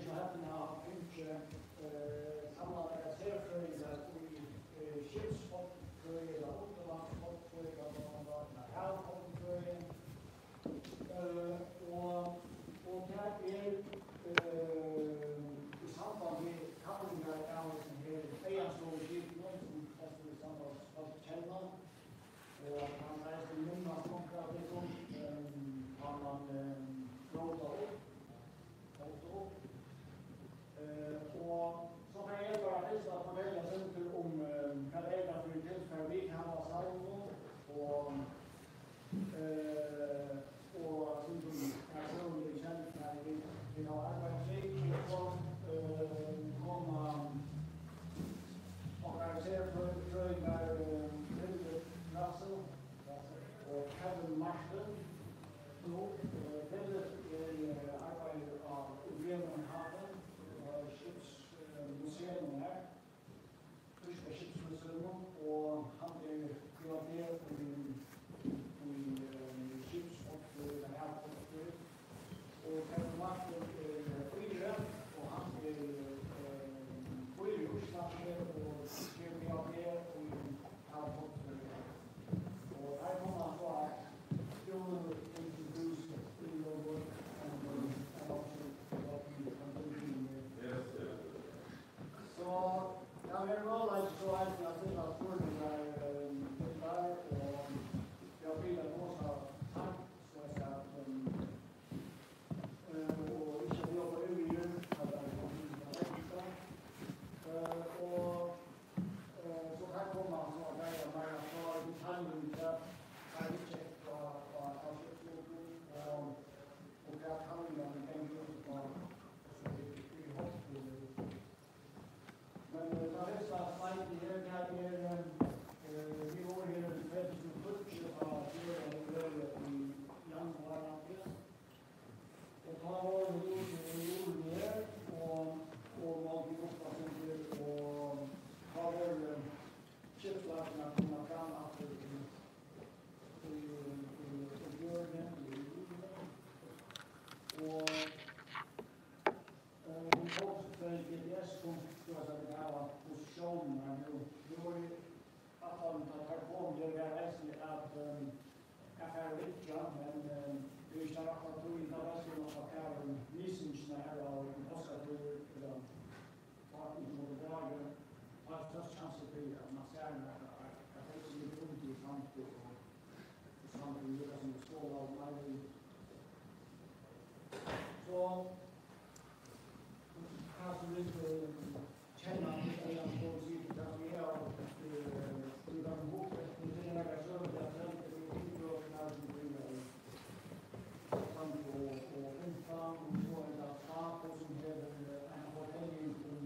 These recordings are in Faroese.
så heppene av ikke sammenlagt serfrøyder i skipsfolkfrøyder, undervannsfolkfrøyder, havfolkfrøyder. Og det i samband med kallinger av her eienstående skipene, som flest i samband folk kjenner, og han reiste minne smakker av det som har man råd opp. Og så kan jeg bare helst fortelle litt om hva det for en tilfelle vi kan ha sammen, og som personlig kjent når vi har arbeidet slik, så kommer og serfrøyder Hilde Rassel og Kevin Marsten. Hilde arbeider av Uvenenhaven, skipsmuseum her, Tyska skipsmuseum, og han privater i skipsfolkfrøyder, havfolkfrøyder. Og Kevin Marsten flyre, og han flyre i Russland og privater i havfolkfrøyder. Og her kommer han så introduce your work and also what you continue with. Yes. So now very well, I think I'll sort of there, or there'll be the most time, so I said, or we should be over every year, but I don't need to let you go. Og så her kommer han så der jeg bare har detaljen til her ikke fra skipslopen, og hva handlingen tenker ut på i hoppskolen. Men da neste slide her, vi går her i 2040 av fjellet i januar. Og da var det jorden her, og man fikk oppdatert, og da var det skipslagene kommet fram etter i bjørnen, og vi tok for GPS kom til å ha posisjonen her nå. Vi var i at her kom det ved reisende at jeg er ikke, men vi er ikke akkurat tog inn av reisende og at her visningsene her og påskatur eller parten som måtte drage har størst sjanse til at man ser at jeg fikk litt rundt i samtidig og samtidig som det står av meg. Så her som litt kjenner at jeg har på å si at vi har skrivet en bok etter det jeg har søkt at jeg har ikke å klare som bryr samt og omfang og så en av saker som heter en fortelling om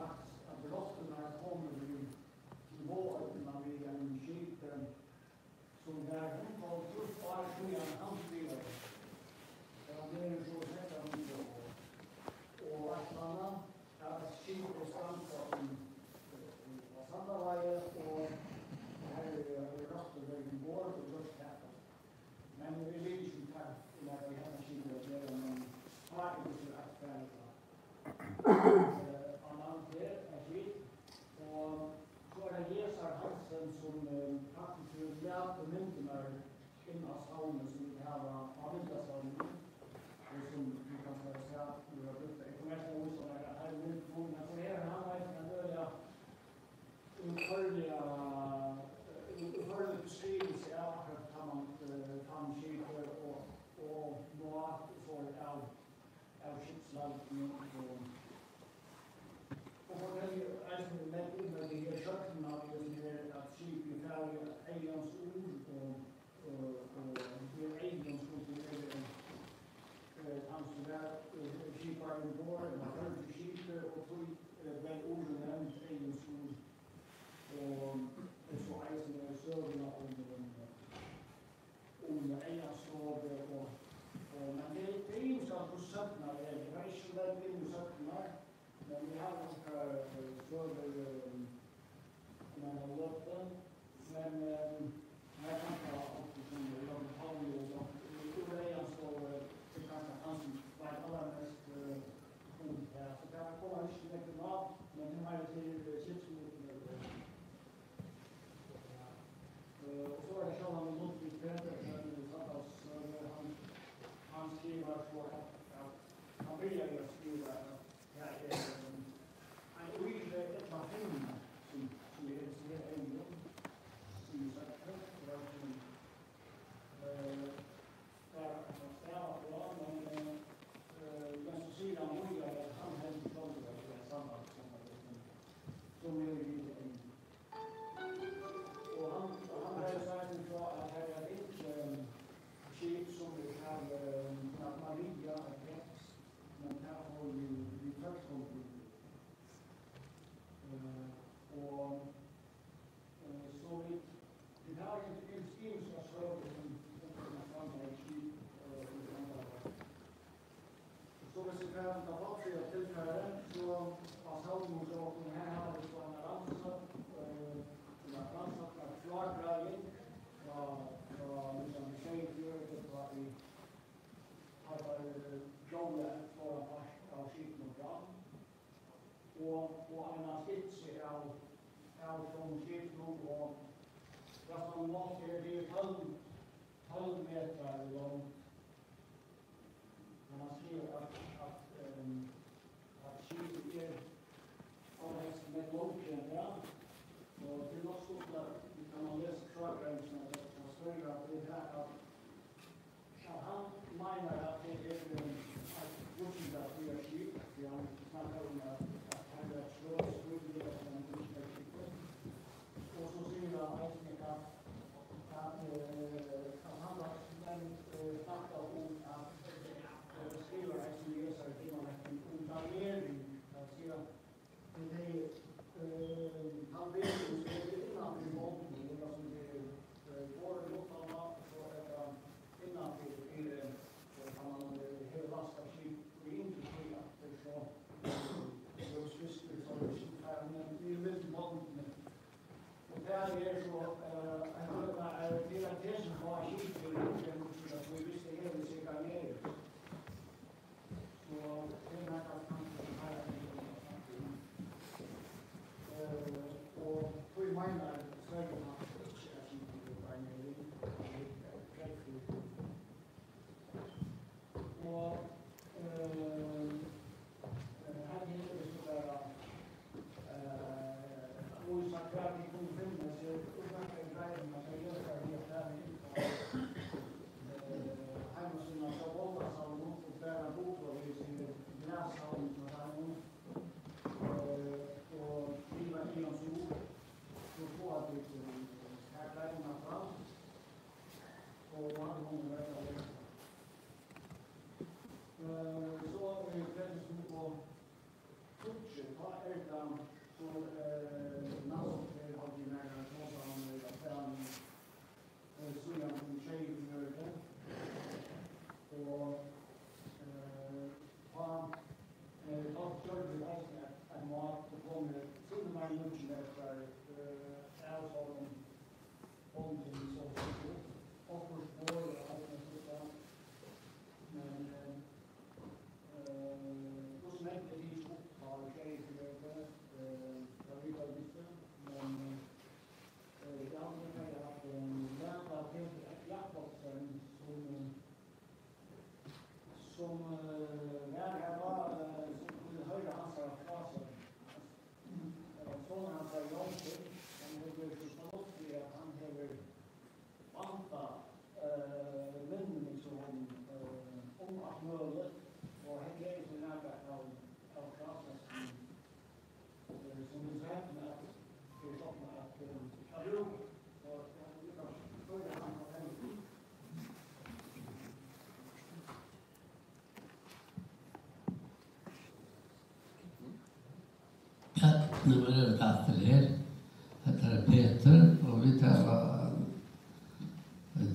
at brottene kommer i vårene ved en skip som der hun får først bare skjønner han skriver. Det er så sett av mye og at man har skip og stanser i Sandaveie og her Rastevegen går og Røstkappen. Men vi ligger ikke her til at vi har skip og gjøre, men har ikke så aktuelt. Annet her skip, og så det Jesar Hansen som faktisk vil hjelpe myndene inn av stavene som vi har av myndastavene. Og som vi kan se at vi har brukt informasjon ord som her myndene. Så her han vet en øye utførlig beskrivelse av hva man kan skipet og nå får av skipsvalgene. Og for det er som vi med under de her kjøkkene av at skipet er ferdig eiens ord og det er eiens ord til han som er skiparen går, man hører til skipet og tog den ordet nevnt eiens ord. Og så eisen er søvende om eienskapet men det er jo sånn på 17 av det. Det er ikke veldig inn i 17 år, men vi har noen søver man har løpt den. Men jeg kan ikke ha alt det som vi har betalt og over eienskapet til kanskje han som var aller mest og Kraftan Mål det 12 meter långt. Man skriver att skipet avväxt med långkön, ja. Och det är också att kan man läsa klargränsen och skriver att det här att han menar att det är att vuxna att vi är skip, vi har snackat om att han är slås, skyldighet som en perspektiv. Och så skriver han att han har snackat om att skriver att som läser till man en utvärdering att se det han vet ju innan vi måste det som det går låtarna så är det innan vi så kan man hela lasta skip och inte se att det så så men vi vet måste och där är så det är det som har skip så att vi visste hela sig kan ner så det är något att man och för mig när Sverige har och här är det så där och så att vi kunde finna sig olika grejer man kan göra det här hemma så båda som och bära bok och vi ser läsa om så här och skriva inom så så får att det här grejerna fram och vad hon verkar det så är det så på tutsch ta utan så något det har vi nära så han så jag kan säga det och han kör det att mat kommer till mig nu efter avsågen om det så och för vår att men då smäller det ju upp har jag vi har lite men jag har haft en lära till Jakobsen som när var höra hans fraser sån hans långtid som det blev förstått i att han har vanta minnen om att möjligt och det är så nära av fraser som det säger med att det är så att jag och jag han har nu är det dator här. Det är Peter och vi tar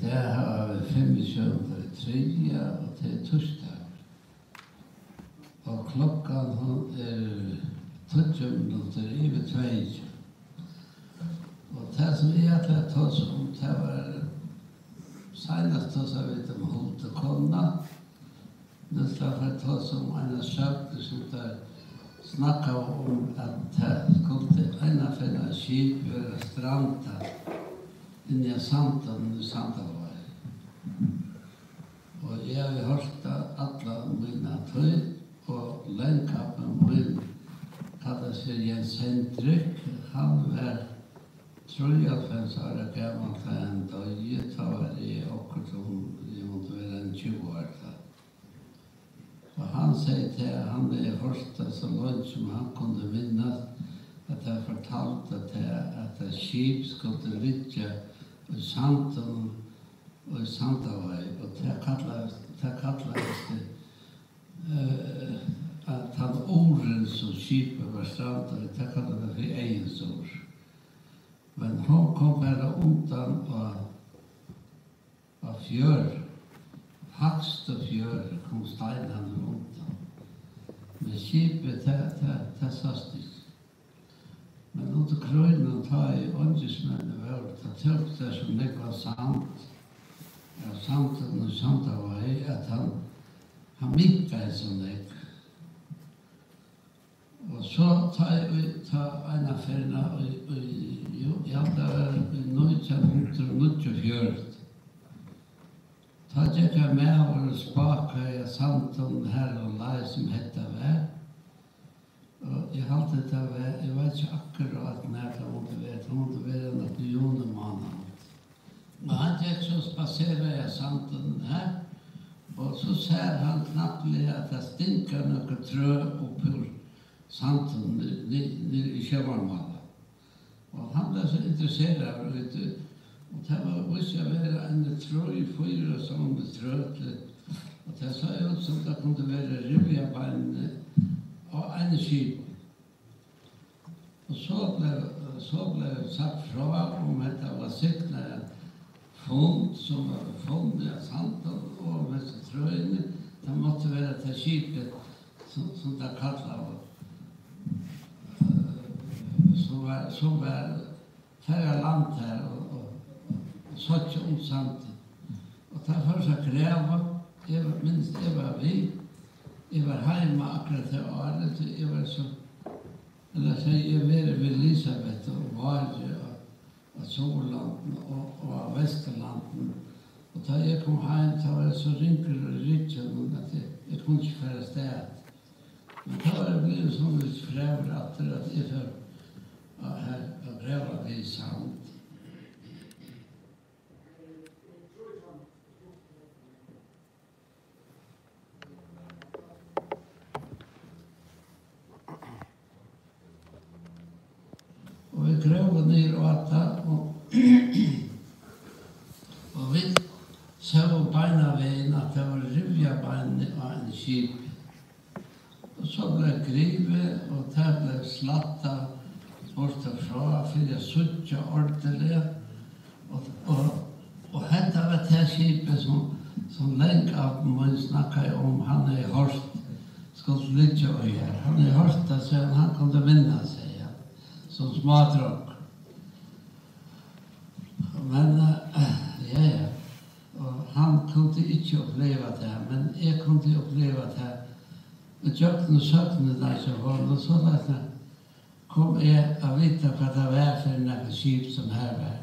det har 25:03 och det är torsdag. Och klockan hon är 20:22. Och det som vi har tagit oss om det var senast oss har vi om hot och konna. Nu ska vi ta oss om en sökte som där snacka om att det skulle ena för skip vara stranda inne i Sandalvej. Och jag har hört alla mina tøy och länkkappen min kallar sig Jens Hendrik. Han var 93 år gammal en dag jag tar i och som jag måste vara en 20 år. Och han säger till han är första så långt som han kunde minnas att jag fortalt att ett skip skulle ligga i Sanden och i Sandavej och det kallades att han åren som skipet var strandade, det kallades för egensår. Men han kom bara undan av fjör. Högst och fjör kom steinarna undan. Men skipet, det sastis. Men under krönen tar i ångesmännen värld, det tök det som det var sant. Ja, santen och santa var att han mickade som det. Och så tar en affärerna och jag 1949. Ta gikk jeg med og spaka i samtalen her og lai som hette vær. Og jeg halte det vær, jeg vet ikke akkurat når det måtte være noen junemåned. Og han gikk så spaseret i samtalen her, og så ser han knapplig at det stinker noe trø oppur samtalen nere i Kjøvarmala. Og han ble så interesseret av det. Og det var også å være en trøy, 4 sånne trøtler. Og det så ut som det kunne være rivjabein og en skip. Og så ble sagt fra om at det var siktet fond som var funnet av samtalen og med trøyene. Det måtte være til skipet som det kallet som var færre land her og satt om samtidig. Og det var først å kreve, minst jeg var vi, jeg var hjemme akkurat til året, jeg var så, eller så jeg var ved Elisabeth og Varje og Solanden og av Vesterlanden. Og da jeg kom hjem, så var jeg så rinker og rikker at jeg kunne ikke fære sted. Men da var jeg blevet sånn litt frever at jeg før her og greva det i samt. Og vi greva ned og atta, og vi så beina veien at det var rivja beina av en skip. Og så ble grivet, og det ble slatta bortafra, for jeg suttja ordentlig. Og hette var det skipet som lenge av man snakket om, han hørt, skulle ligge og gjøre. Han hørt det, så han kunne vinne seg, som smadrok. Men, og han kunne ikke oppleve det, men jeg kunne oppleve det. Og jøkken og søkene der som var, og så kom jeg å vite hva det var for noen skip som her var.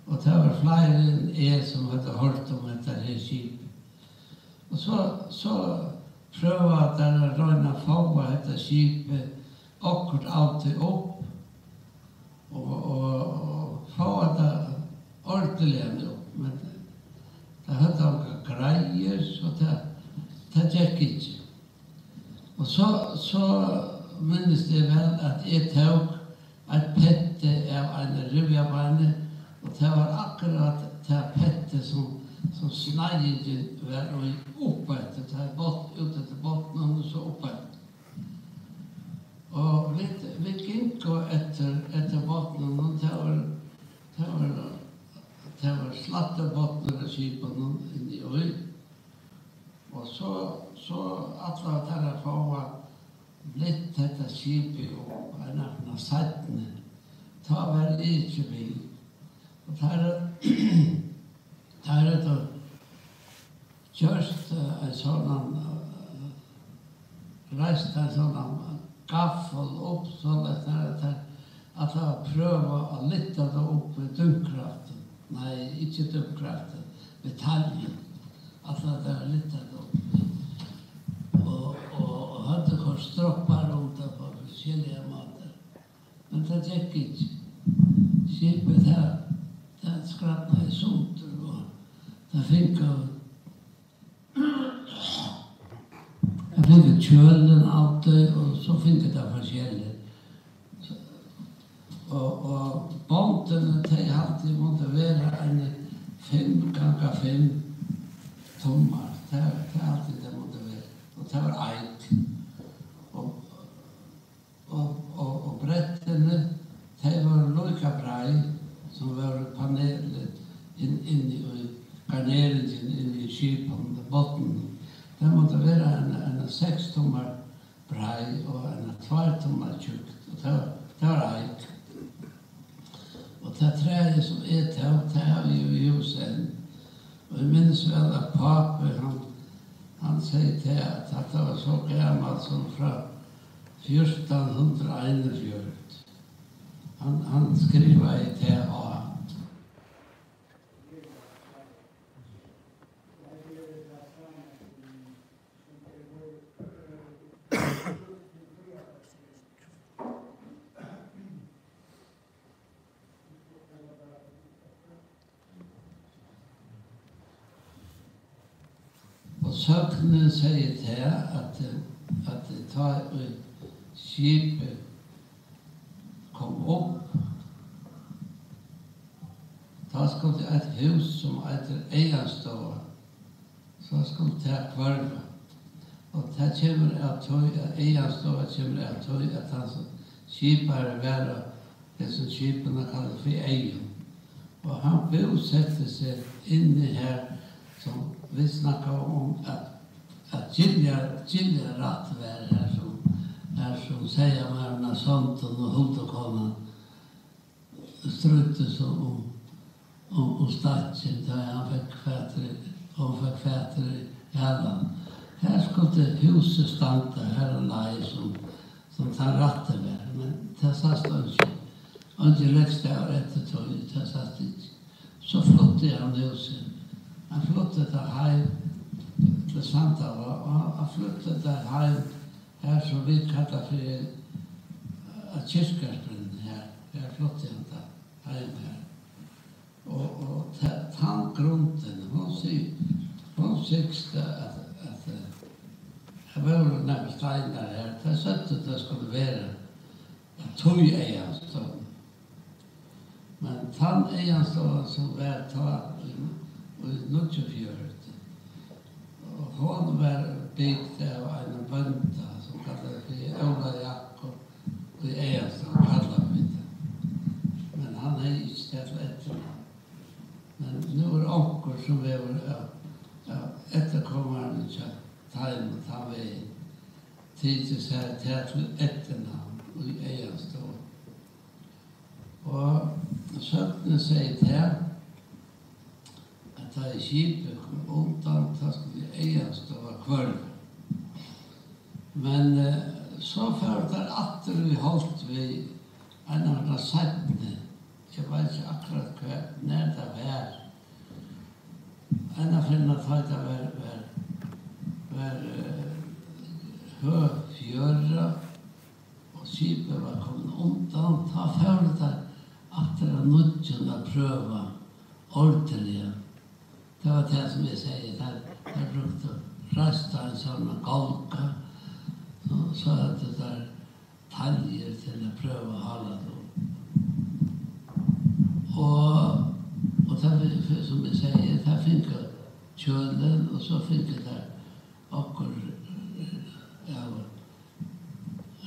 Og det var flere enn jeg som hadde hørt om dette skip. Og så prøvde jeg å røyne få dette skipet akkurat alltid opp og få det ordentlig opp. Men det hadde noen greier, så det gikk ikke. Og så minnes jeg vel at jeg tok et pette av en rivjabeine, og det var akkurat det pette som sneiet var oppe etter, det var ut etter botten og så oppe etter. Og vi gikk etter botten, og det var slatte botten av skipene inni øy. Og så alle dere få litt dette skipet og en av settene. Da var det ikke bil. Og der det gjørst en sånn, reist en sånn gaffel opp, sånn at det prøver å lytte det opp med dumkraften. Nei, ikke dumkraften, med taljen. At det er lytte det opp. Og hadde kort stroppar rundt det på forskjellige måter. Men det gikk ikke. Skipet her, det skrattna i sunter, og det fikk kjølen alltid, og så fikk det forskjellig. Og båntene til alltid måtte være en 5x5 tommer. Det er alltid det måtte være. Og det var eik. Og brettene, de var lika brei, som var panelet inni garneringen inni skipen, botten. Det måtte være en 6 tommer brei og en 2 tommer tjukt. Og det var eik. Og det treet som det har vi jo i huset. Og jeg minns vel at pape, han sier til at det var så gammelt som fra 1441. Han skriver i T.A. Søknen sier til at det tar skipet kom opp. Da skulle et hus som heter Eianstova, så skulle det kvarve. Og det kommer av tøy, Eianstova kommer av tøy, at han som skipare være det som skipene kaller for Eion. Og han bosetter seg inne her, som vi snakker om at Gilja rett være her som sier med sånt og hodekonen struttes om statsen da han fikk kvæter i Halland. Her skulle huset stande her og leie som tar rette være, men det satt ikke. Og ikke lekste av ettertøy, det satt ikke. Så flyttet han huset. Han flyttet det hjem til Santava, og han flyttet det hjem her som vi kallar for kyrkasbrunnen her. Her flyttet han det hjem her. Og tanngrunden, hun sykste at det var noen steiner her. Det søtte det skulle være tog eienstånd. Men eienstånd som var tatt i Nutjefjord, og hun var bygd av en bønda som kallet for Ola Jakob i eienstånd, kallet vi det. Men han ikke stedet etter. Men nå onker som vi var etterkommerne til tegn og ta veien tid til seg til etternavn i eienstånd. Og søkene sier til at da skipet kom undan, da skulle eienstånd kvarve. Men så før det atter vi holdt vi en av de settene. Jeg vet ikke akkurat hva, når det var. En av finne tatt var høfjøra, og skipet var kommet undan. Ta før det atter av nødgen å prøve ordentlig. Det var det som jeg sier, der brukte resta en sånn golka, så at det der taljer til å prøve å holde det. Og det, som jeg sier, det fikk kjølen, og så fikk det akkur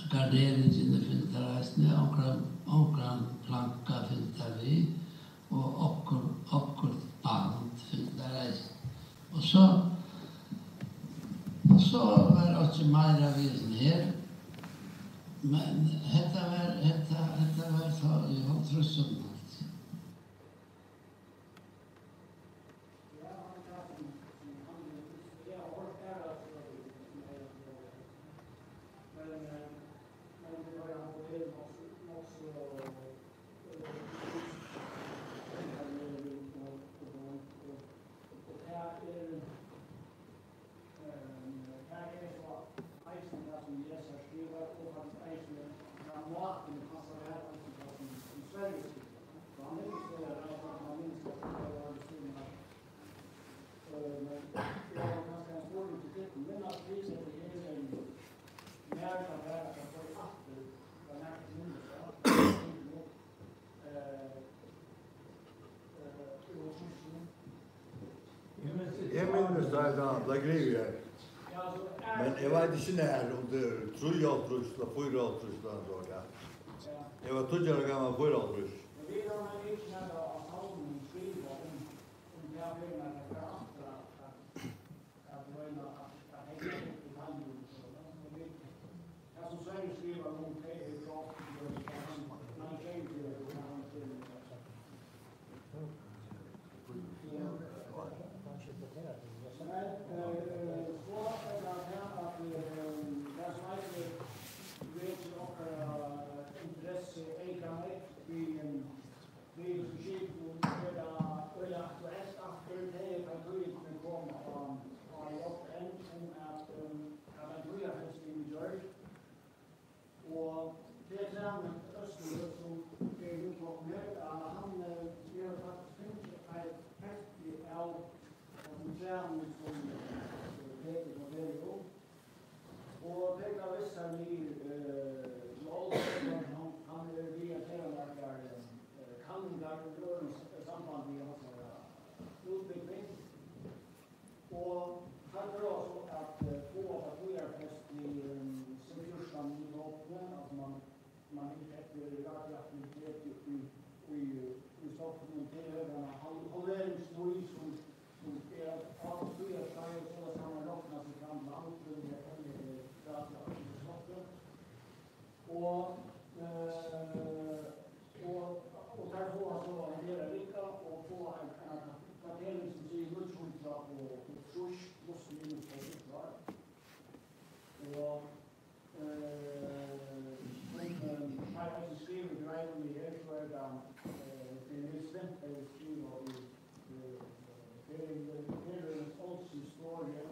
garderingene fikk det reisende, akkur planka fikk det vi, og akkur band fikk det reisende. Og så var det ikke mer av visen her, men dette var så i Håndtrusson. Jeg minnes da ble grevet her. Men jeg vet ikke nær om det 3-3 eller 4-3 eller så. Jeg var 2 år gammel 4-3. Vi har ikke nær av havnen skriva om det er firma for at røyna at henger i handelen. Jeg som Sverige skriver om det er bra, man kjenner til det. Og det er sammen Østlige som er utvalgt med, han gjør faktisk ikke et festlig av som sammen som det samband med utveckling. Och här är det så att två av fest i Symfjorsan i Norge, alltså man intäkter radioaktivitet i Stockholm till överna halveringsnoj som är av fyra steg så att man räknar sig fram med allt det radioaktiva stoffen. Och där får alltså en del rika och få en kartering som säger multikultur och trus plus minus och kultur. Och här har jag skrivit grejer i här så är det svenska skriver i Perens historia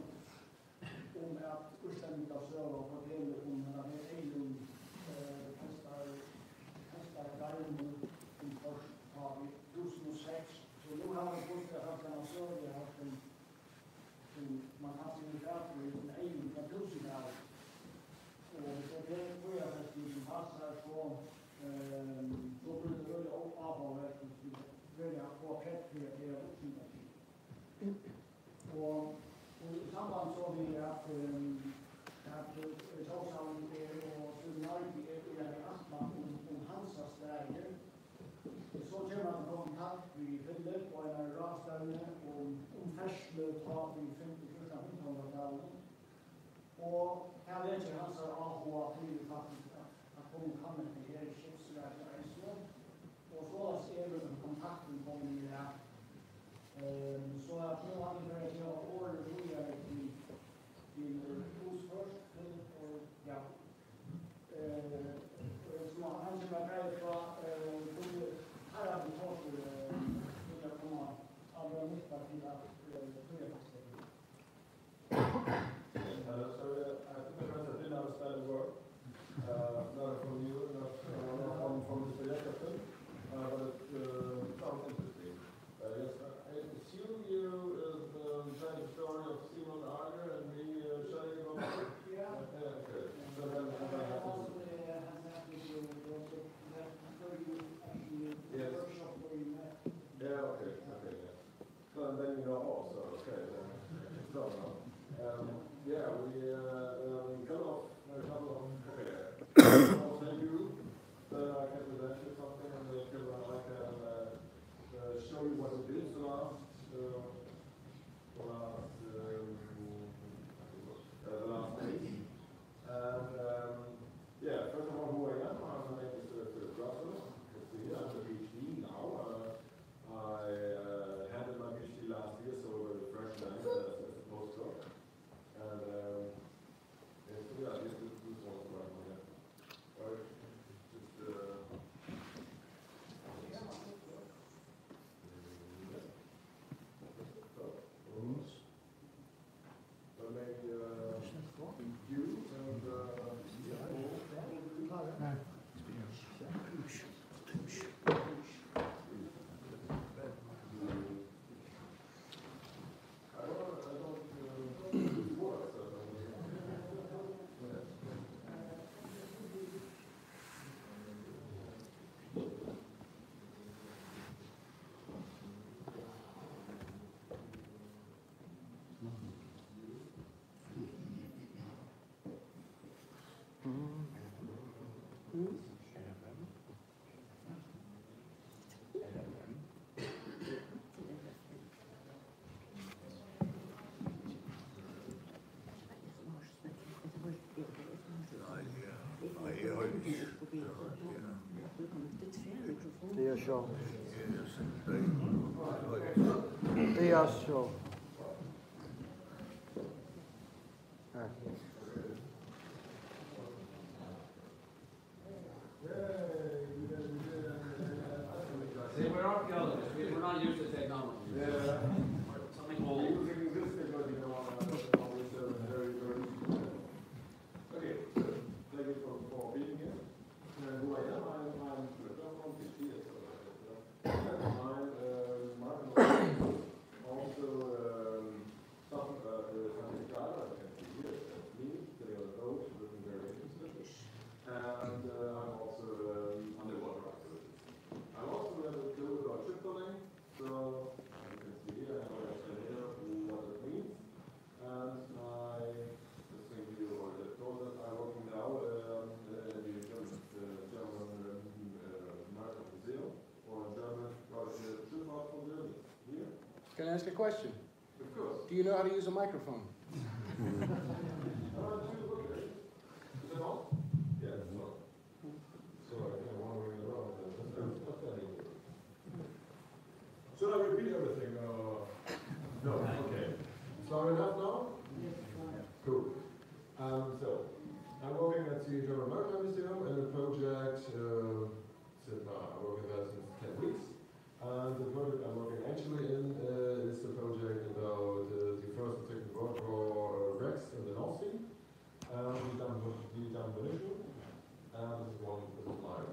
om att ursäkta söva och fortälla om den här egen hästar garden i först har vi 2006. Så nu har vi fått haft en söva haft en man har sin färdig i sin egen kultursignal. Och så det tror jag att vi passar så blir det väldigt avhållet att vi väljer att få kreativa uppfinningar. Och i samband så har vi att Torshäll och Sunarki är i Astman om Hansas Sverige. Så kommer man i kontakt vid Philip och en rastställning om färsletal vid 51-1900-talet. Och här läser Hansar AHA till faktiskt att hon kan inte göra skipsverksamhet. Och så är det kontakten kommer med det. Så att nu har vi börjat göra order vidare till hos först. Och ja. Så han som är beredd på här har vi fått att komma allra nytta till att följa fastställningen. So I think the friends that didn't understand the word, not from you, not from Mr. Jakobsen, but it sounds interesting. Yes, I assume you tell the story of Simon Arger and me sharing about it? Yeah. Okay. So then yes. Yeah, okay, yeah. So then you know also, okay. So yeah, we cut off a couple of thank you. I can present you something and I can show you what we did the last days. And yeah, first of all, who I am, my name is Philip Russell. You can see I'm a PhD now. I handed my PhD last year, so we're fresh then as a postdoc. And yeah, this is one of my right. Just maybe you and Det är så. Det är så. See, we're archaeologists. We're not used to technology. yeah. Something old. Using this because you know always very okay. So thank you for being here. Who I am? I'm from PhD. Also something Scala and here me sitting on the boat looking very interested. And I'm also underwater activist. I'm also a little about ship building, so Can I ask a question? Of course. Do you know how to use a microphone? Okay. Is it on? Yeah, it's on. So I can wandering around. Should I repeat everything? No. Okay. Sorry enough now? Cool. So I'm working at the German Maritime Museum in a project. I'm working there since 10 weeks. And the project I'm working actually in is a project about the First and Second World War wrecks in the North Sea. We've done munition. This is my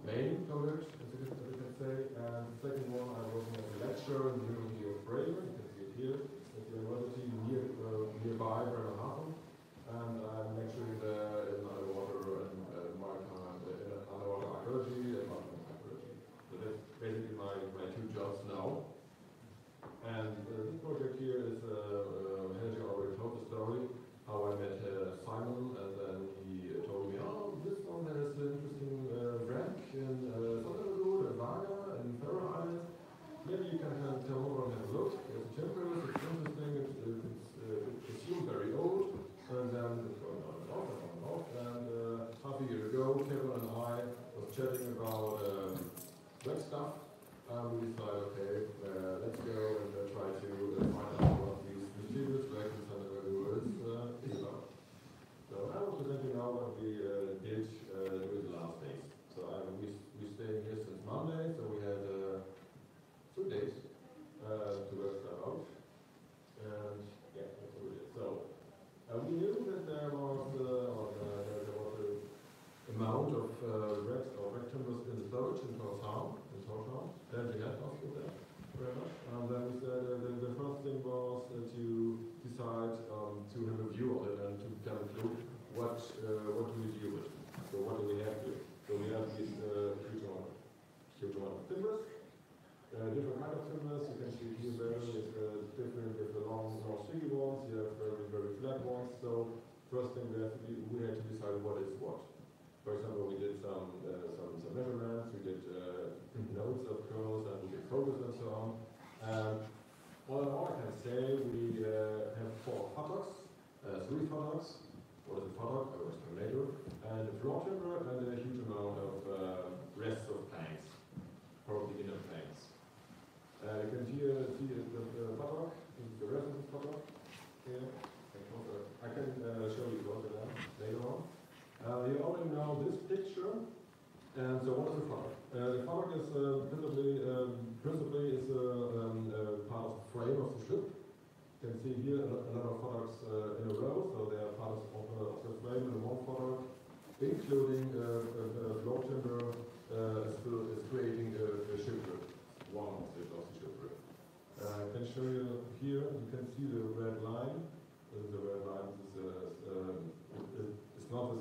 main project, as you can say. And the second one, I'm working as a lecturer in the University of Bremen. You can see it here at the university nearby Bremerhaven. And I'm lecturing there in underwater and maritime, underwater archaeology and maritime archaeology. So that's basically my two jobs now. And this project here is, Helge already told the story, how I met Simon, and then he told me, oh, this one there's an interesting wreck in Sutherland and Varga and Faroe Islands. Maybe you can come over and have a look. There's a temporary, it's interesting, it's assumed very old, and then it's going on and off and on and off. And half a year ago, Kevin and I was chatting about wreck stuff. We decided, okay, let's go and try to find out what these mysterious wrecks in Sutherland is about. So I will present you now what we did during the last days. So we stayed here since Monday, so we had 2 days to work stuff out. And yeah, that's what we did. So we knew that there was an amount of wrecks or wreck timbers in the storage in Tórshavn. Then we had us with that very much. And then we said the first thing was to decide to have a view of it and to kind of look what do we deal with. So what do we have here? So we have these huge amount of timbers, different kind of timbers. You can see here various different with the long sticky ones. You have very flat ones. So first thing we had to decide what is what. For example, we did some measurements, we did notes of course, and we did focus and so on. All in all, I can say we have 4 futtocks, 3 futtocks. What is a futtock? I will explain later. And a floor timber and a huge amount of rests of planks, probably inner planks. You can see the futtock, the rest of the futtock here. I can show you closer now later on. You already know this picture, and so what is a futtock? The futtock is principally is part of the frame of the ship. You can see here a lot of futtocks in a row, so they are part of the frame in one futtock, including floor timber is creating a shipwreck, one of the shipwreck. I can show you here. You can see the red line. The red line is not.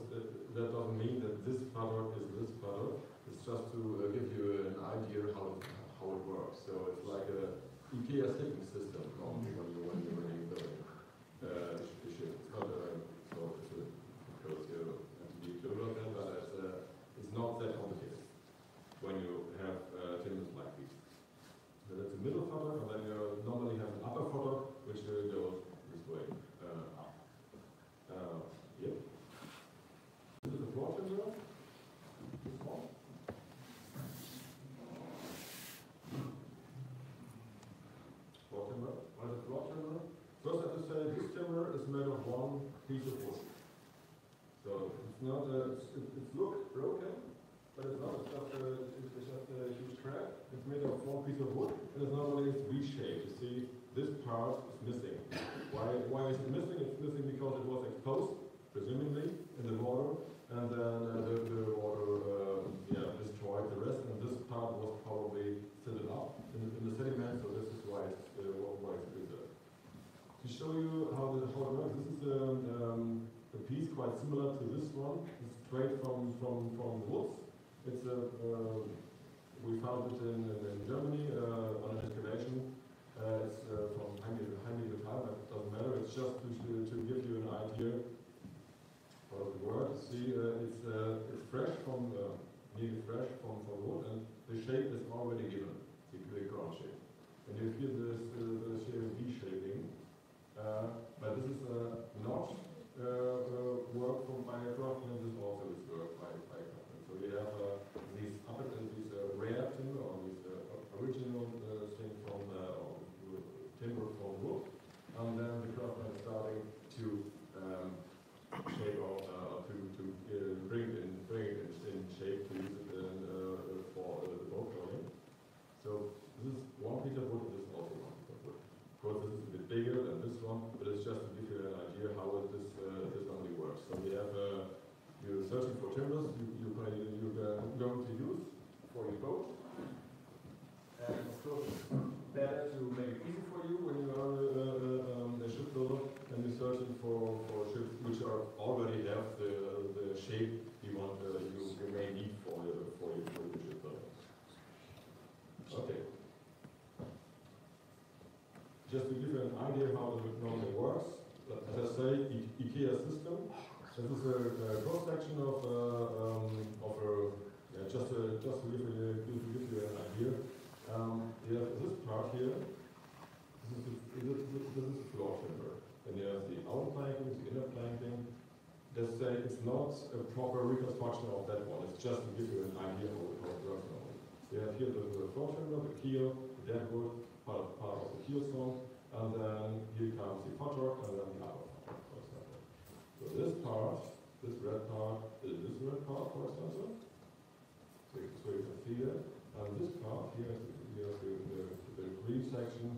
That doesn't mean that this futtock is this futtock. It's just to give you an idea how it works. So it's like a IKEA sticking system normally when you're building a ship. It's not because you have to be clever on that, but it's not that complicated when you have timbers like these. So that's the middle futtock, and then you normally have an upper futtock which goes this way up. Yep. This is the floor timber. This one. Floor timber. What is a floor timber? First, I have to say this timber is made of one piece of wood. So it's not. It's look broken, but it's not. It's just a huge crack. It's made of one piece of wood, and it's normally V-shaped. You see, this part is missing. Why is it missing? It's missing because it was exposed, presumably, in the water, and then the water destroyed the rest, and this part was probably filled up in the sediment, so this is why it's preserved. To show you how it works, this is a piece quite similar to this one. It's straight from the woods. It's we found it in Germany on an excavation. It's from Heimliche Metall, but it doesn't matter. It's just to give you an idea of the word. See, it's fresh from nearly fresh from wood, and the shape is already given, the ground shape. And you feel this This is one piece of wood, and this is also one piece of wood. Of course, this is a bit bigger than this one, but it's just to give you an idea how this normally works. So we have, you're searching for timbers you're going to use for your boat. And of course, better to make it easy for you when you are a shipbuilder, and you're searching for ships which already have the shape you want you may need for your shipbuilding. Okay. Just to give you an idea how it normally works, as I say, IKEA system. This is a cross section of just to give you an idea. You have this part here. This is the floor timber. Then you have the outer planking, the inner planking. Let's say it's not a proper reconstruction of that one. It's just to give you an idea how it works normally. You have here the floor timber, the keel, the deadwood, part of the keel stone, and then here comes the footrock, and then the upper footrock, for example. So this part, this red part, is this red part, for example. So you can see that. And this part here, the green section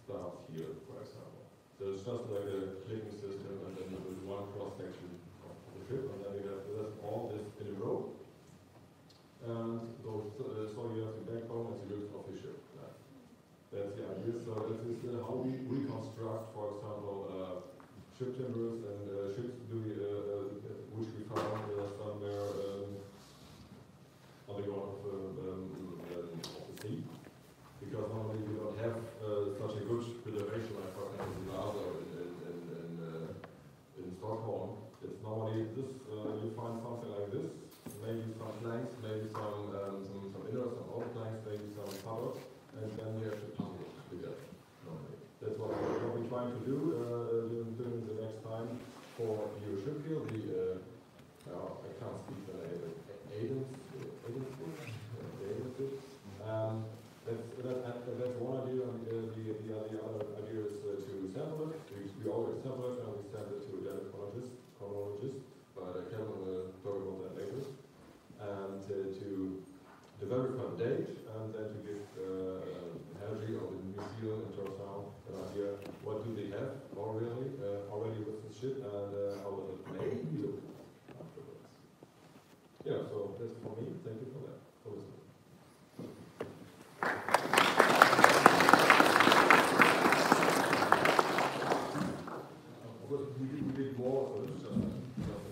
starts here, for example. So it's just like a clicking system, and then there's one cross section of the ship, and then you have all this in a row. And so you have the backbone and the ribs of the ship. That's the idea. So this is how we reconstruct, for example, ship timbers and ships which we found somewhere on the ground of the sea. Because normally we don't have such a good preservation like, for example, in Gaza or in Stockholm. It's normally this, you find something like this, maybe some planks, maybe some inners, some outer planks, maybe some covers, and then you have to puzzle it together. Normally. That's what we're trying to do during the next time for your ship here. I can't speak the name, that's one idea, and the other idea is to sample it. We always sample it, and we send it to the chronologist, but Kevin will talk about that later. And to verify the date, and then to give Energy or the museum in Tórshavn an idea what do they have already with the ship, and how will it maybe look afterwards. Yeah, so that's for me. Thank you for that. For listening. Of course, we did more, so it's just an example.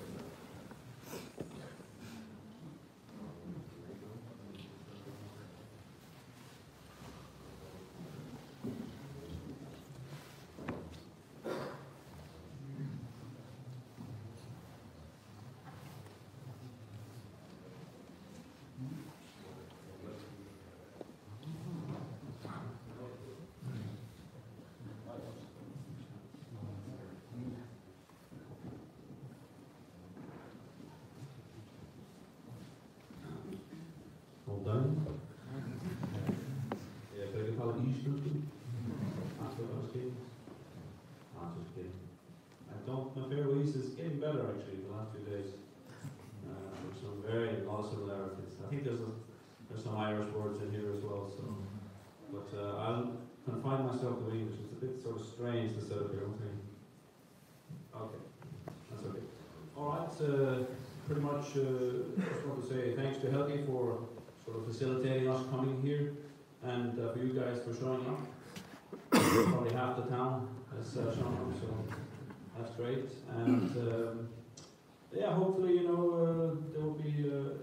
Done. Yeah, can I call it Eastern? I'm just kidding. My Faroese is getting better actually the last 2 days. There's some a lot of similarities. I think there's some Irish words in here as well. So, but I'll confine myself to English. It's a bit sort of strange to set up here. Okay, that's okay. All right. Pretty much just want to say thanks to Helgi for sort of facilitating us coming here, and for you guys for showing up. Probably half the town has shown up, so that's great. And yeah, hopefully there will be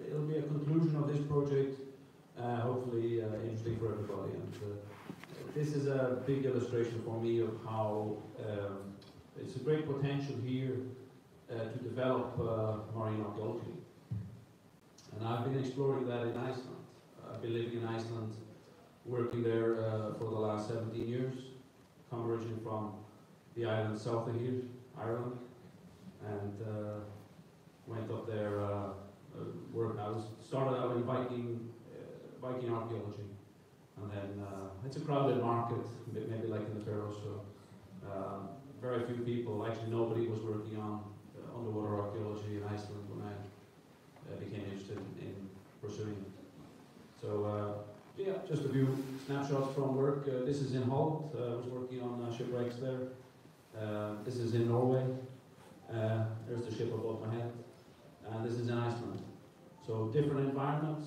it'll be a conclusion of this project. Hopefully interesting for everybody. And this is a big illustration for me of how it's a great potential here to develop marine archaeology. And I've been exploring that in Iceland. I've been living in Iceland, working there for the last 17 years. Come originally from the island south of here, Ireland, and went up there, started out in Viking archaeology, and then it's a crowded market, maybe like in the Faroes, so very few people, actually nobody was working on underwater archaeology in Iceland when I became interested in pursuing it. So Yeah, just a few snapshots from work. This is in Holland. I was working on shipwrecks there. This is in Norway. There's the ship above my head. And this is in Iceland. So different environments,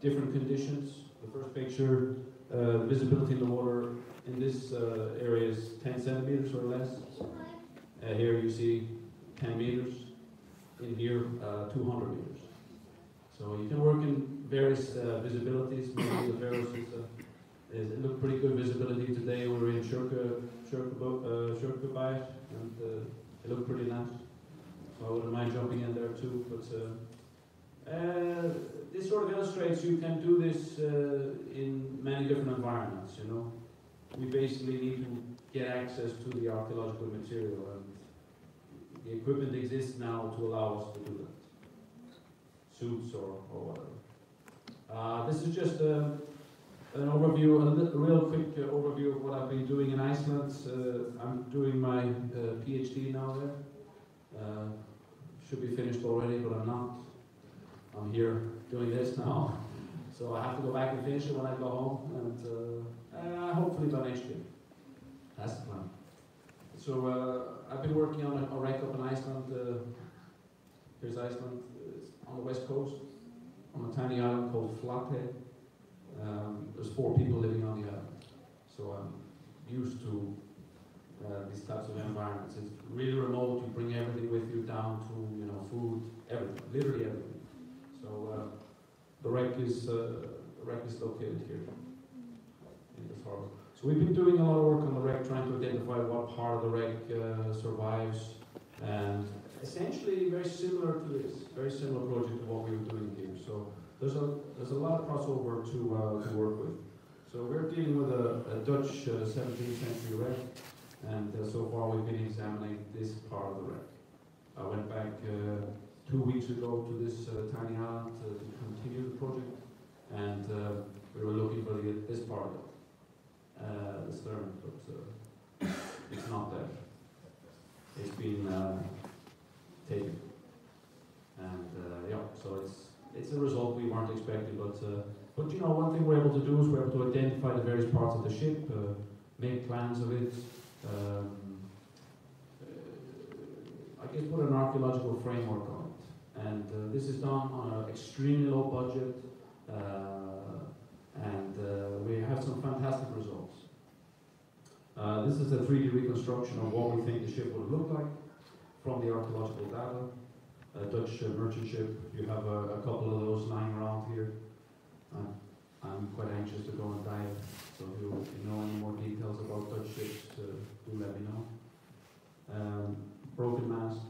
different conditions. The first picture, visibility in the water in this area is 10 centimeters or less. Here you see 10 meters. In here, 200 meters. So you can work in various visibilities. Maybe the Faroes it looked pretty good visibility today. We were in Kjørkabær, and it looked pretty nice. So I wouldn't mind jumping in there too. But this sort of illustrates you can do this in many different environments. You know, we basically need to get access to the archaeological material, and the equipment exists now to allow us to do that. Suits or whatever. This is just an overview, a real quick overview of what I've been doing in Iceland. I'm doing my PhD now there. Should be finished already, but I'm not. I'm here doing this now. So I have to go back and finish it when I go home, and hopefully by next year. That's the plan. So I've been working on a wreck up in Iceland. Here's Iceland. It's on the west coast, on a tiny island called Flathead. There's 4 people living on the island. So I'm used to these types of environments. It's really remote. You bring everything with you down to, you know, food, everything, literally everything. So the wreck is located here in this harbor. So we've been doing a lot of work on the wreck, trying to identify what part of the wreck survives, and essentially very similar to this, very similar project to what we were doing here. So there's a lot of crossover to work with. So we're dealing with a Dutch 17th century wreck, and so far we've been examining this part of the wreck. I went back 2 weeks ago to this tiny island to continue the project, and we were looking for this part of it. The stern, but it's not there. It's been taken, and yeah, so it's a result we weren't expecting. But you know, one thing we're able to do is we're able to identify the various parts of the ship, make plans of it. I guess put an archaeological framework on it, and this is done on an extremely low budget, and we have some fantastic results. This is a 3D reconstruction of what we think the ship would look like from the archaeological data. A Dutch merchant ship. You have a couple of those lying around here. I'm quite anxious to go and dive, so if you know any more details about Dutch ships, do let me know. Broken mast.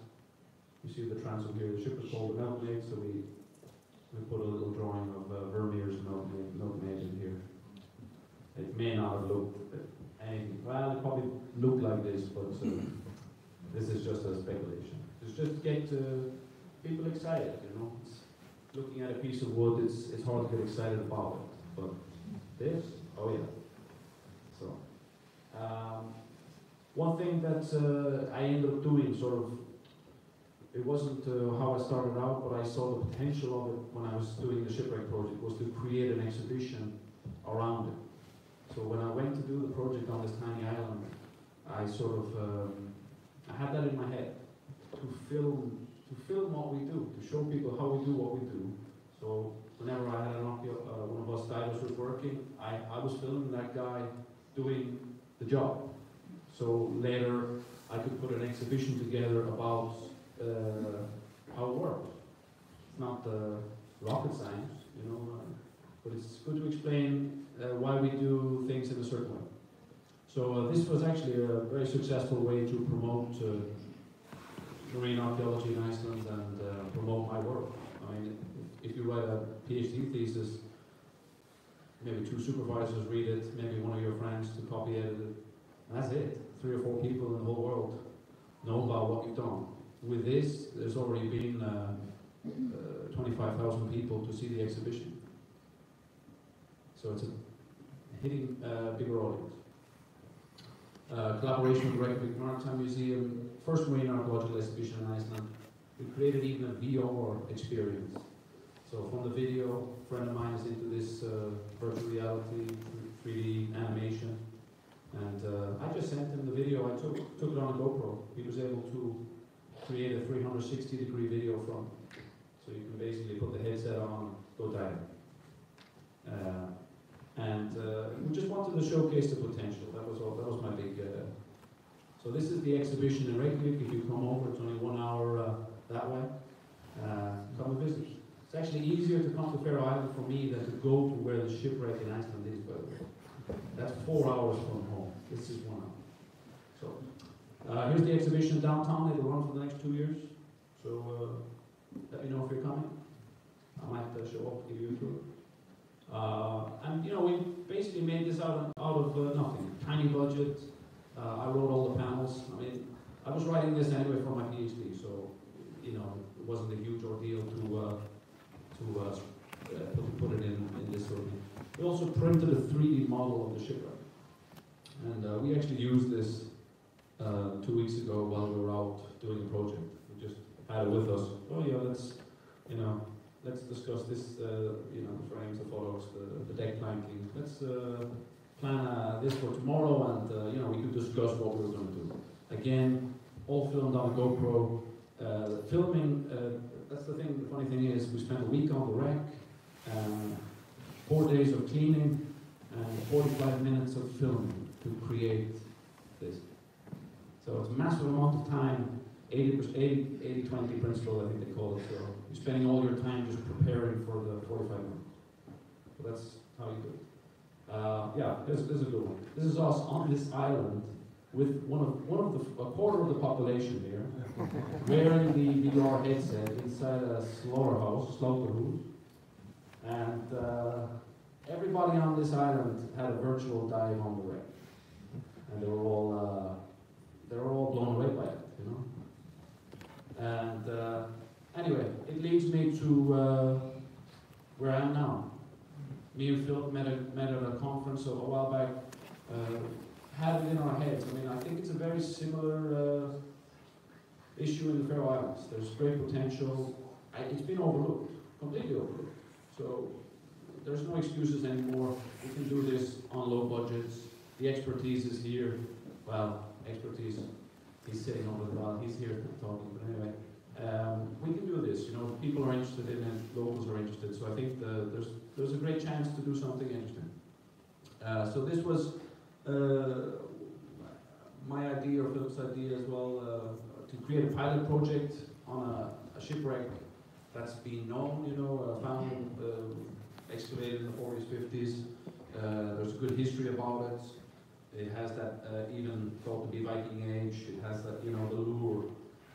You see the transom here. The ship is called the Milkmaid, so we put a little drawing of Vermeer's Milkmaid in here. It may not have looked anything. Well, it probably looked like this, but this is just a speculation. It's just to get people excited, you know. Looking at a piece of wood, it's hard to get excited about it. But this, oh yeah. So, one thing that I ended up doing, sort of, it wasn't how I started out, but I saw the potential of it when I was doing the shipwreck project, was to create an exhibition around it. So when I went to do the project on this tiny island, I sort of, I had that in my head, to film what we do, to show people how we do what we do. So whenever I had one of us divers was working, I was filming that guy doing the job. So later I could put an exhibition together about how it works. It's not rocket science, you know, but it's good to explain why we do things in a certain way. So this was actually a very successful way to promote marine archaeology in Iceland and promote my work. I mean, if you write a PhD thesis, maybe 2 supervisors read it, maybe one of your friends to copy edit it, and that's it. 3 or 4 people in the whole world know about what you've done. With this, there's already been 25,000 people to see the exhibition. So it's hitting a bigger audience. Collaboration with the Reykjavik Maritime Museum, first marine archaeological exhibition in Iceland. We created even a VR experience. So from the video, a friend of mine is into this virtual reality, 3D animation, and I just sent him the video. I took it on a GoPro. He was able to create a 360-degree video from it. So you can basically put the headset on, go diving. We just wanted to showcase the potential. That was all. That was my big. So this is the exhibition in Reykjavik. If you come over, it's only 1 hour that way. Come and visit. It's actually easier to come to Faroe Island for me than to go to where the shipwreck in Iceland is, by the way. That's 4 hours from home. This is 1 hour. So here's the exhibition downtown. It'll run for the next 2 years. So let me know if you're coming. I might show up, give you a tour. And you know, we basically made this out of nothing. Tiny budget. I wrote all the panels. I mean, I was writing this anyway for my PhD, so you know, it wasn't a huge ordeal to put it in this sort of thing. We also printed a 3D model of the shipwreck, and we actually used this 2 weeks ago while we were out doing a project. We just had it with us. Oh yeah, let's discuss this. The frames, the photos, the deck planking. Let's plan this for tomorrow, and we could discuss what we were going to do. Again, all filmed on a GoPro. Filming. That's the thing. The funny thing is, we spent a week on the wreck, 4 days of cleaning, and 45 minutes of filming to create this. So it's a massive amount of time. 80-20 principle, I think they call it. So you're spending all your time just preparing for the 45 minutes. So that's how you do it. This is a good one. This is us on this island with a quarter of the population here, wearing the VR headset inside a slaughterhouse, and everybody on this island had a virtual dive on the wreck, and they were all blown away by it, you know. And anyway, it leads me to where I am now. Me and Phil met at a conference a while back. Had it in our heads. I mean, I think it's a very similar issue in the Faroe Islands. There's great potential. It's been overlooked, completely overlooked. So there's no excuses anymore. We can do this on low budgets. The expertise is here. Well, expertise. He's sitting over the bar. He's here talking. But anyway, we can do this. You know, people are interested in it. Locals are interested. So I think there's a great chance to do something interesting. So this was my idea, or Philip's idea as well, to create a pilot project on a shipwreck that's been known, found, excavated in the 40s, 50s. There's a good history about it. It has that even thought to be Viking Age. It has that, the lure.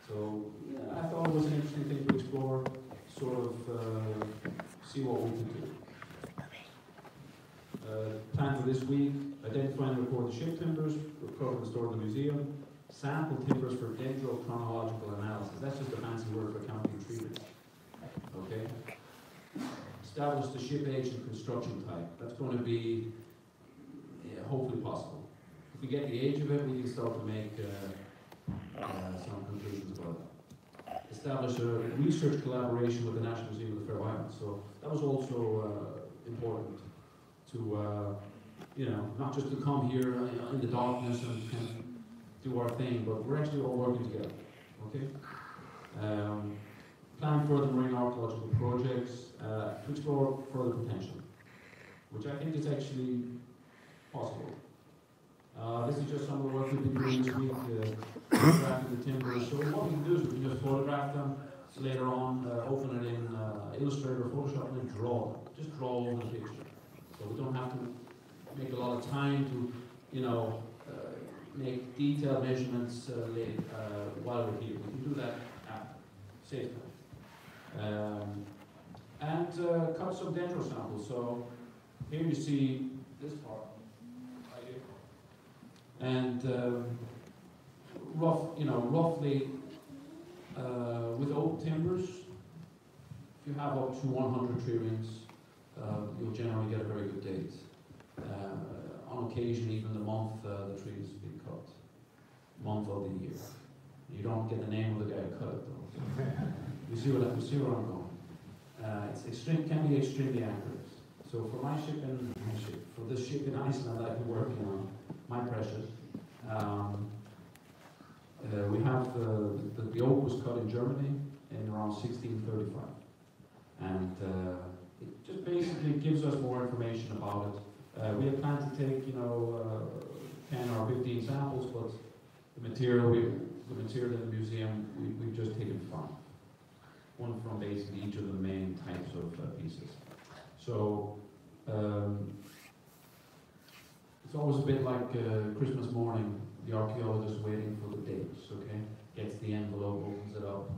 So I thought it was an interesting thing to explore, sort of see what we could do. Plan for this week: identify and record the ship timbers, recover and store in the museum, sample timbers for dendrochronological analysis. That's just a fancy word for counting tree rings. Okay? Establish the ship age and construction type. That's going to be hopefully possible. If we get the age of it, we can start to make some conclusions about that. Establish a research collaboration with the National Museum of the Faroe Islands. So that was also important to, not just to come here in the darkness and do our thing, but we're actually all working together. Okay? Plan further marine archaeological projects to explore further potential, which I think is actually possible. This is just some of the work we've been doing this week, photographing the timbers. So what we can do is we can just photograph them, later on open it in Illustrator or Photoshop, and then draw them. Just draw over the picture. So we don't have to make a lot of time to, make detailed measurements while we're here. We can do that after. Save time. And cut some dendro samples. So here you see this part. And roughly with oak timbers, if you have up to 100 tree rings, you'll generally get a very good date. On occasion, even the month the tree is being cut, month of the year. You don't get the name of the guy who cut it though. You see where I'm going. can be extremely accurate. So for for this ship in Iceland I've been working on, My Precious, we have the oak was cut in Germany in around 1635, and it just basically gives us more information about it. We had planned to take 10 or 15 samples, but the material in the museum we've just taken 5. One from basically each of the main types of pieces. So it's always a bit like Christmas morning, the archaeologist waiting for the dates, okay? Gets the envelope, opens it up,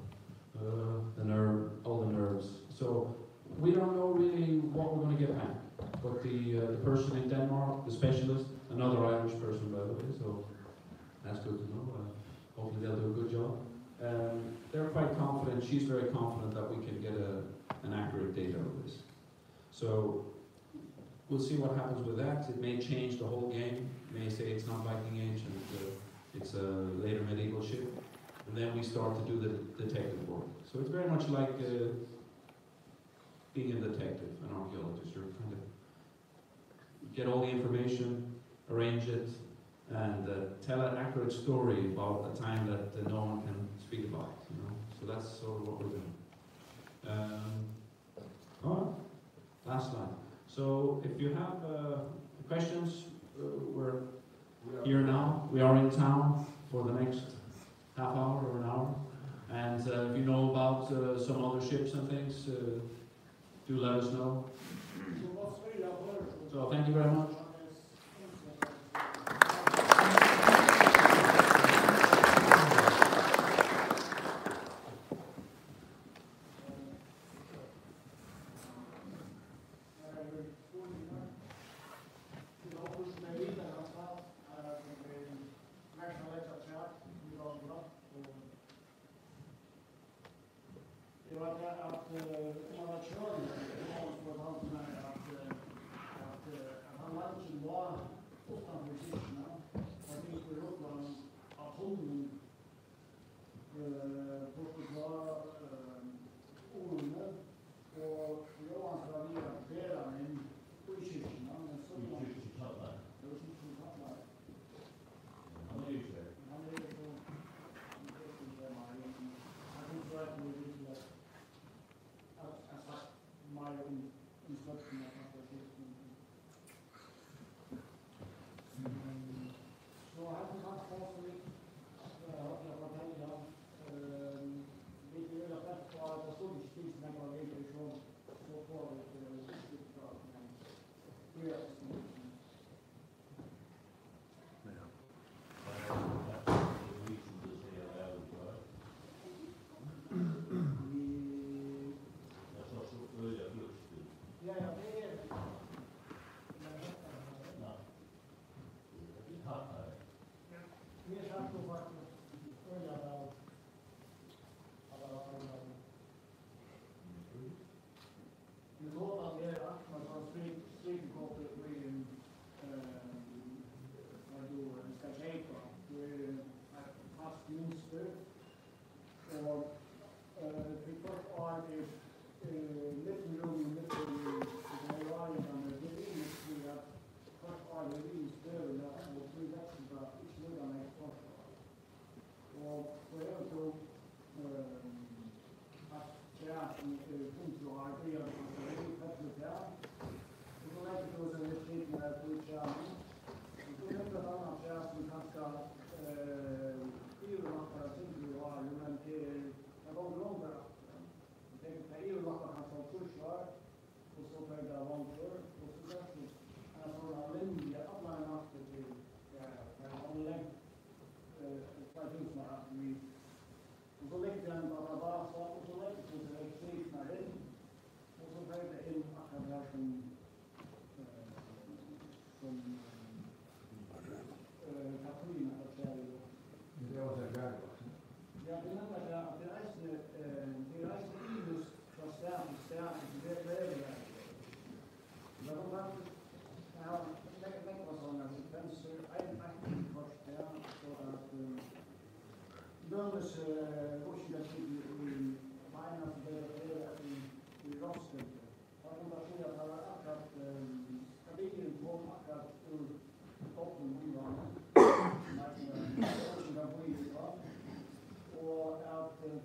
all the nerves. So we don't know really what we're going to get back. But the person in Denmark, the specialist, another Irish person by the way, so that's good to know. Hopefully they'll do a good job. They're quite confident, she's very confident that we can get an accurate date out of this. So we'll see what happens with that. It may change the whole game. It may say it's not Viking Age and it's a later medieval ship. And then we start to do the detective work. So it's very much like being a detective, an archaeologist. You're kind of get all the information, arrange it, and tell an accurate story about a time that no one can speak about. So that's sort of what we're doing. Last slide. So if you have questions, we're here now. We are in town for the next half hour or an hour. And if you know about some other ships and things, do let us know. So thank you very much. Dømes hvordan det finnes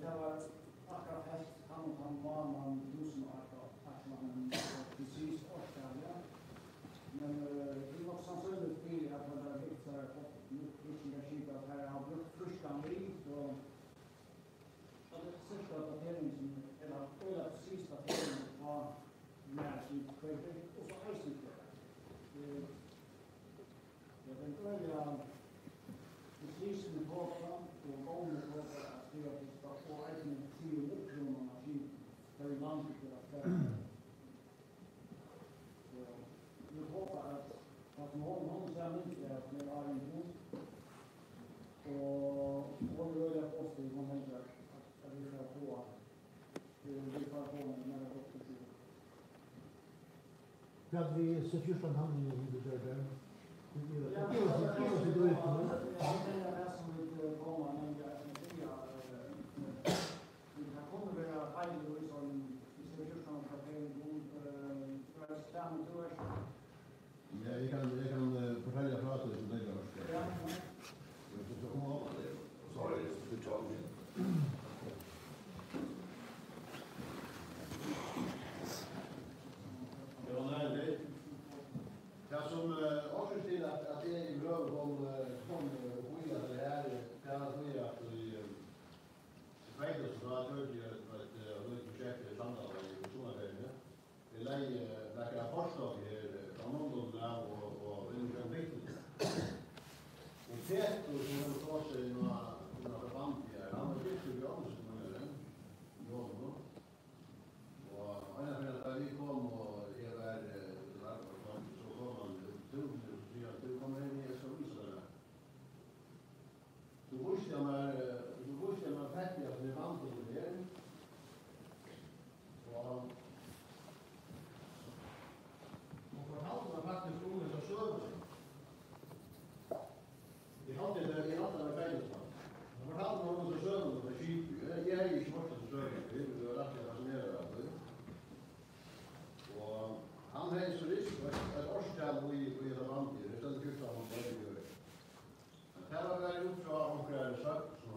det var akkurat helt han var man tusen at man precis årsdagen. Men det var sannsynligt til at man har byggt så här skip att här har brukt fruskan liv och det sista dateringen som eller precis dateringen var när vi skedde och så icing det den öliga precis med båten och gången på att det ska få icing till uppgången maskin för landet för att vi hoppas att någon sen inte är att vi har en god och vi röda poster i många att vi ska få vi får få när det går till Kad vi se 14 handlingar i det där. Ja, det är som vi kommer men vi kan komma med fejl i som vi ser 14 kapitlen god stämmer tror jag. Ja, jeg kan fortelle fra til som det er. Ja. Så kommer over det. Sorry, good job. Ja, nei, det som også til at det er i brød om høyre det her, det er at vi feiler så da tør jeg et prosjekt i Sandal i Sonaferien. Vi leier noen forslag her fra London og innenfor viktig. Og Peter som har stått seg noen verband her, han har bygd seg også som er den. Og en av vi kom og jeg var så kom han du kommer inn i jeg skal vise deg. Så viste jeg meg fett at vi vant til det her. Og fortalte meg faktisk om det så søvn. Jeg hadde det feilesmann. Han fortalte meg om det søvn og det skip. Jeg er ikke mortet til søvn. Det var rett og fascinerende av det. Og han har så risk et årstall i det vanlige. Det stedet kurt av han bare gjør. Men det var veldig ut fra omkring søvn som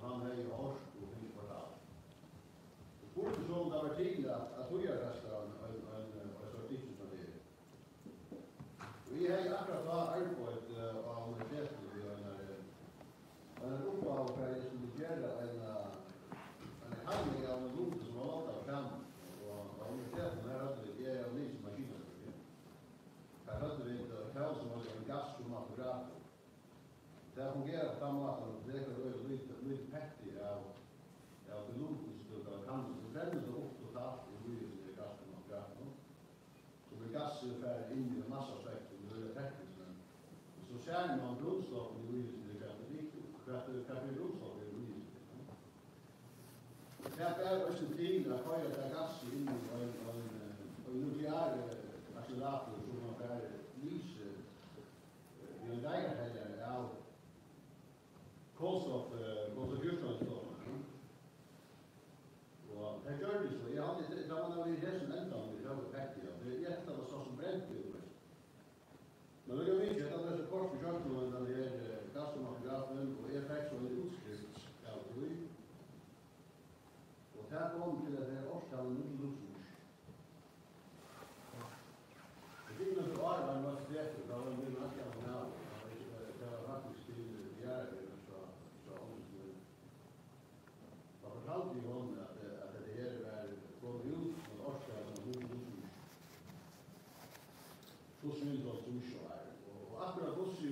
han har i årst og finnes fortalt. Det spurte så om det var tid at høyerfester en sortikk som det er. Vi har akkurat arbeidet av universitetet i en oppgave for å studere en handling av en gruppe som var valgt av frem. Og universitetet her hadde vi av de som maskiner. Her hadde vi et kall som var en gastromatograf. Det fungerer på den måten at det er litt pettig av pilotenstøt av kanten. Det fremmer det opp totalt i byen i gastromatrografen. Så blir gasset færre inn i en masse aspekter, det er teknisk, men så ser man grunnstoffen i byen i hva er grunnstoffen i byen. Det er også tid at høyre det gasset inn i en nuklear accelerator som man får lyse i en deigerheller av kolstofjordstofstoffene. Og det gjør det så. Da man har vært resten enda om vi prøver pektig, det er et av det som brent i det. Men det er mye at det er så kort for kjøkken når det er gastromatrografen, og jeg fikk så en utskrift av det. Og det kom til at det er årstallet mye luksmus. Det fikk meg for arbeid med universitetet, da var det mye mennesker på navn. Det var faktisk til Gjærevind fra Ålesund. Da fortalte vi om at det her var gått ut med årstallet mye luksmus. Så syntes som ikke var. Og akkurat også i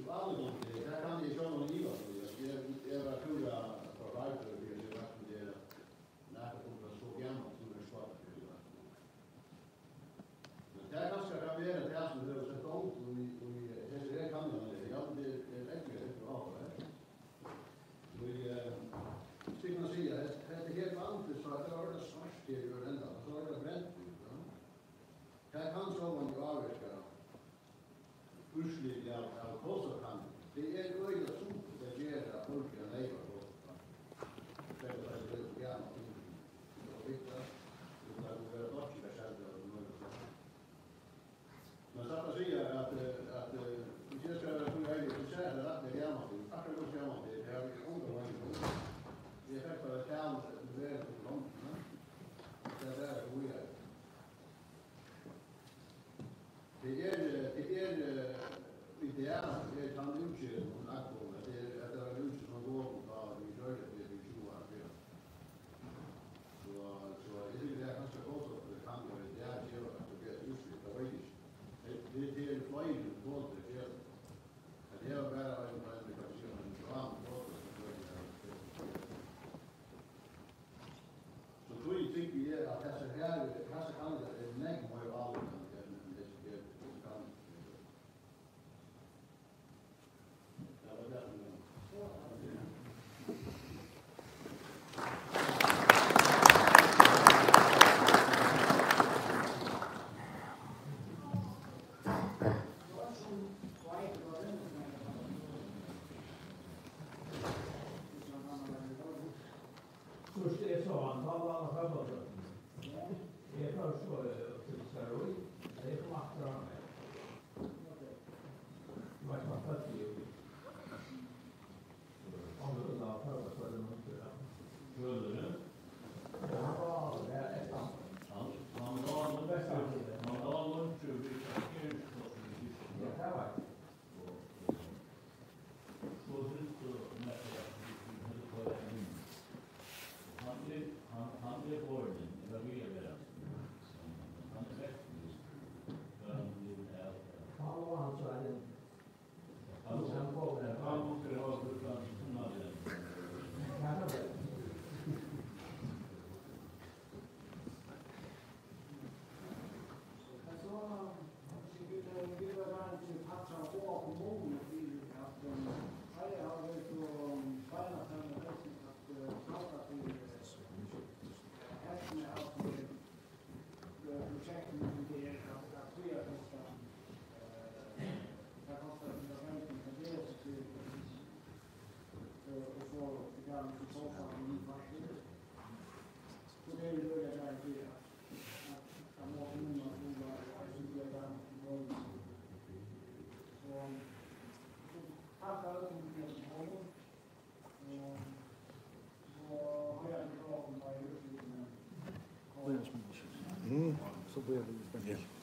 Spallegånd, der kan jeg ikke ha noen livet. Jeg var kura fra Reiter, og jeg var med det nærmere om det så gammelt som det svaret for det. Men det er ganske kan være det som det har sett om, og det kan man det. Ja, det er egentlig ikke av det. Så kan man si at det er helt vanlig, så det var det svart i enda, så var det brent ut. Her kan så man jo avvirke utslitt av kolstofhandling. Det er øyne som det gjør at folk er leier på. Det er det gjerne ting. Det er viktig. Det er å være dårlig med selv. Men så kan jeg si at hvis jeg skal være for høyre, så ser jeg det rett med gjerne ting. Akkurat hos gjerne ting. Det har vi ikke andre veien. två båtar fel. Det är bara en kvalifikation en annan båt så tror jag tycker jag att det här kan det nägg var ju allt men det kan ja det är Först är så antal alla framåt. Det är först så till steroid. Det är som att dra med. Det var ju bara 40 år. Om du vill ha framåt så är det nog inte det. Skulle du? Ja, det är ett annat. Man la lunch och vi kan ju Det här var så ut och mäta på en. Han blev hård, det var vi överens. Han är rätt för han blev äldre. han var han så är det. Han måste ha fortfarande den. Kanske det. Så börjar vi.